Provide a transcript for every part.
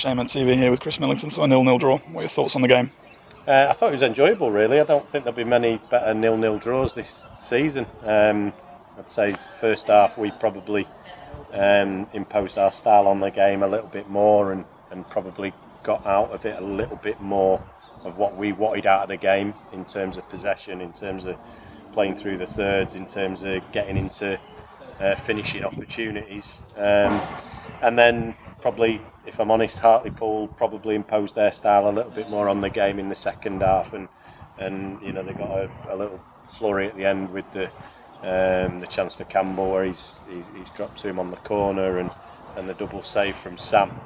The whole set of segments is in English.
Shaman TV here with Chris Millington, so a 0-0 draw. What are your thoughts on the game? I thought it was enjoyable, really. I don't think there'll be many better 0-0 draws this season. I'd say first half we probably imposed our style on the game a little bit more and probably got out of it a little bit more of what we wanted out of the game in terms of possession, in terms of playing through the thirds, in terms of getting into finishing opportunities. And then probably, if I'm honest, Hartlepool probably imposed their style a little bit more on the game in the second half, and you know, they got a little flurry at the end with the chance for Campbell where he's dropped to him on the corner and the double save from Sam.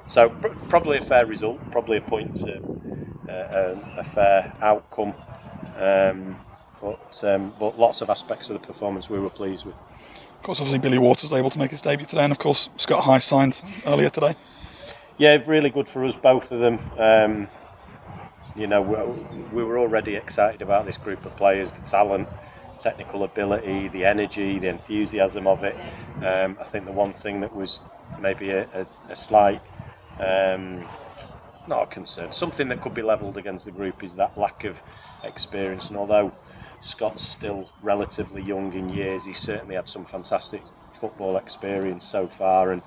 So probably a fair result, probably a point to a fair outcome. But lots of aspects of the performance we were pleased with. Of course, obviously Billy Waters able to make his debut today, and of course Scott High signed earlier today. Yeah, really good for us, both of them. You know, we were already excited about this group of players, the talent, technical ability, the energy, the enthusiasm of it. I think the one thing that was maybe a slight, not a concern, something that could be levelled against the group is that lack of experience. And although Scott's still relatively young in years, he's certainly had some fantastic football experience so far. And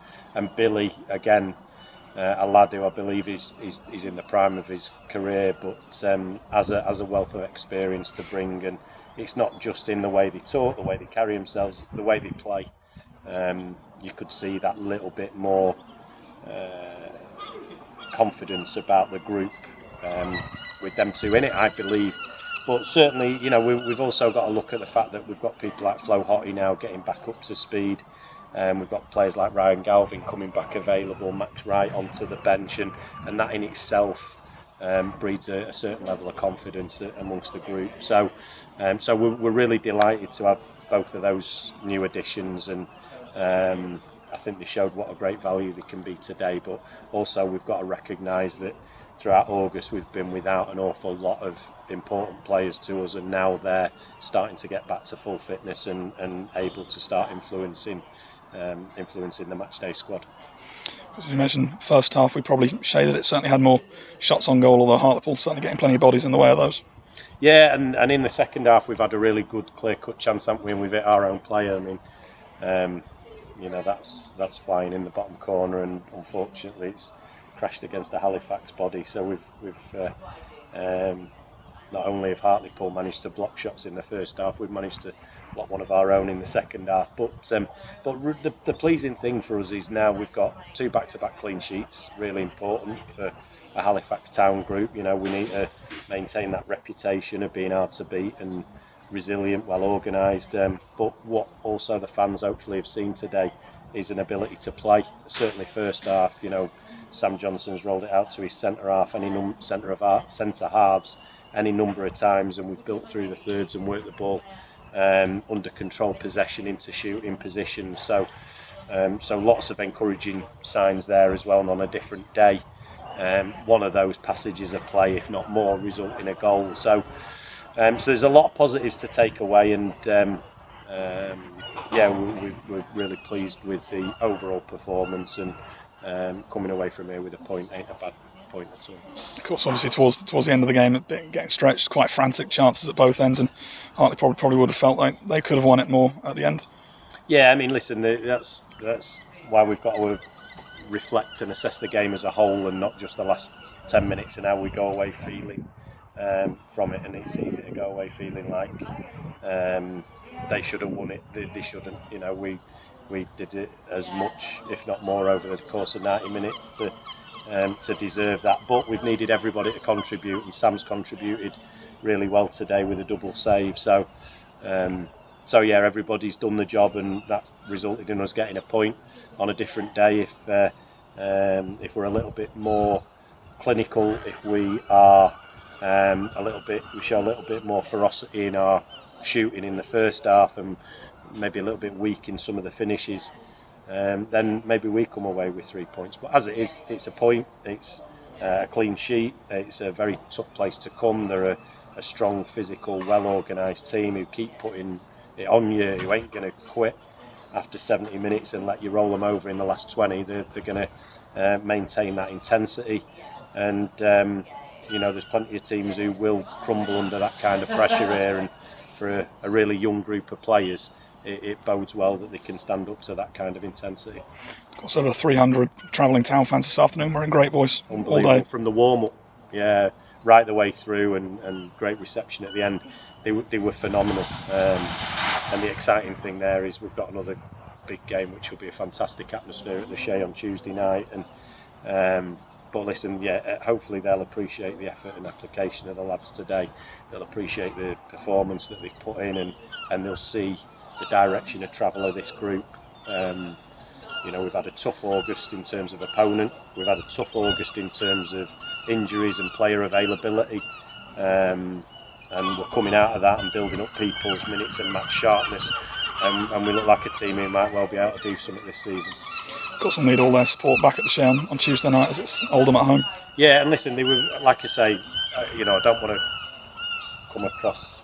Billy, again, a lad who I believe is in the prime of his career, but has a wealth of experience to bring. And it's not just in the way they talk, the way they carry themselves, the way they play. You could see that little bit more confidence about the group with them two in it, I believe. But certainly, you know, we've also got to look at the fact that we've got people like Flo Hottie now getting back up to speed. We've got players like Ryan Galvin coming back available, Max Wright onto the bench, and that in itself breeds a certain level of confidence amongst the group. So we're really delighted to have both of those new additions, and I think they showed what a great value they can be today. But also we've got to recognise that throughout August we've been without an awful lot of important players to us, and now they're starting to get back to full fitness and able to start influencing the matchday squad. As you mentioned, first half we probably shaded it, certainly had more shots on goal, although Hartlepool certainly getting plenty of bodies in the way of those. Yeah, and in the second half we've had a really good clear-cut chance, haven't we? And we've hit our own player. I mean, you know, that's flying in the bottom corner, and unfortunately it's crashed against a Halifax body. So we've not only have Hartlepool managed to block shots in the first half, we've managed to block one of our own in the second half. But the pleasing thing for us is now we've got 2 back-to-back clean sheets, really important for a Halifax town group. You know, we need to maintain that reputation of being hard to beat and resilient, well organised. But what also the fans hopefully have seen today is an ability to play. Certainly first half, you know, Sam Johnson's rolled it out to his centre halves any number of times, and we've built through the thirds and worked the ball under controlled possession into shooting positions. So lots of encouraging signs there as well. And on a different day, one of those passages of play, if not more, result in a goal. So there's a lot of positives to take away, and we're really pleased with the overall performance, and coming away from here with a point ain't a bad point at all. Of course, obviously towards the end of the game, getting stretched, quite frantic chances at both ends, and Hartley probably would have felt like they could have won it more at the end. Yeah, I mean, listen, that's why we've got to reflect and assess the game as a whole, and not just the last 10 minutes and how we go away feeling from it. And it's easy to go away feeling like they should have won it. They shouldn't. You know, we did it as much, if not more, over the course of 90 minutes to deserve that. But we've needed everybody to contribute, and Sam's contributed really well today with a double save. So yeah, everybody's done the job, and that's resulted in us getting a point. On a different day, if we're a little bit more clinical, if we are we show a little bit more ferocity in our shooting in the first half, and maybe a little bit weak in some of the finishes, then maybe we come away with 3 points. But as it is, it's a point, it's a clean sheet, it's a very tough place to come. They're a strong, physical, well organised team who keep putting it on you, who ain't going to quit. after 70 minutes and let you roll them over in the last 20. They're going to maintain that intensity, and there's plenty of teams who will crumble under that kind of pressure here, and for a really young group of players, it bodes well that they can stand up to that kind of intensity. Got sort of 300 travelling town fans this afternoon. We're in great voice all day. From the warm-up, right the way through, and great reception at the end. They were phenomenal, and the exciting thing there is we've got another big game, which will be a fantastic atmosphere at the Shea on Tuesday night. And but listen, hopefully they'll appreciate the effort and application of the lads today. They'll appreciate the performance that they've put in, and they'll see the direction of travel of this group. We've had a tough August in terms of opponent. We've had a tough August in terms of injuries and player availability. And we're coming out of that and building up people's minutes and match sharpness. And we look like a team who might well be able to do something this season. Of course, we'll need all their support back at the Shea on Tuesday night as it's Oldham at home. Yeah, and listen, they were, like I say, I don't want to come across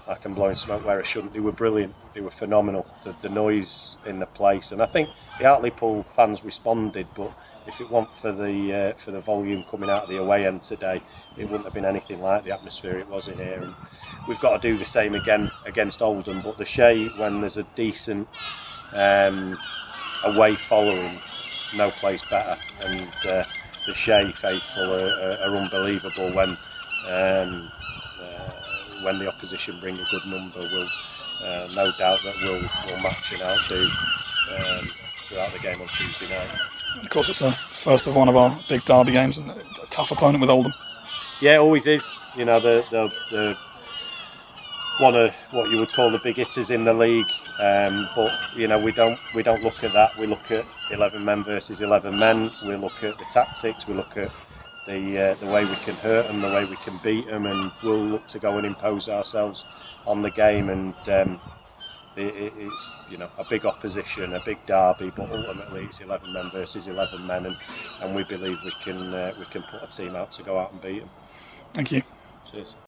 like I'm blowing smoke where I shouldn't. They were brilliant. They were phenomenal. The noise in the place, and I think the Hartlepool fans responded. But if it weren't for the volume coming out of the away end today, it wouldn't have been anything like the atmosphere it was in here. And we've got to do the same again against Oldham. But the Shea, when there's a decent away following, no place better. And the Shea faithful are unbelievable when the opposition bring a good number. We'll no doubt that we'll match and outdo throughout the game on Tuesday night. And of course, it's the first of one of our big derby games, and a tough opponent with Oldham. Yeah, it always is. The one of what you would call the big hitters in the league, but we don't look at that. We look at 11 men versus 11 men. We look at the tactics. We look at the way we can hurt them, the way we can beat them, and we'll look to go and impose ourselves on the game. And it's a big opposition, a big derby, but ultimately it's 11 men versus 11 men, and we believe we can put a team out to go out and beat them. Thank you. Cheers.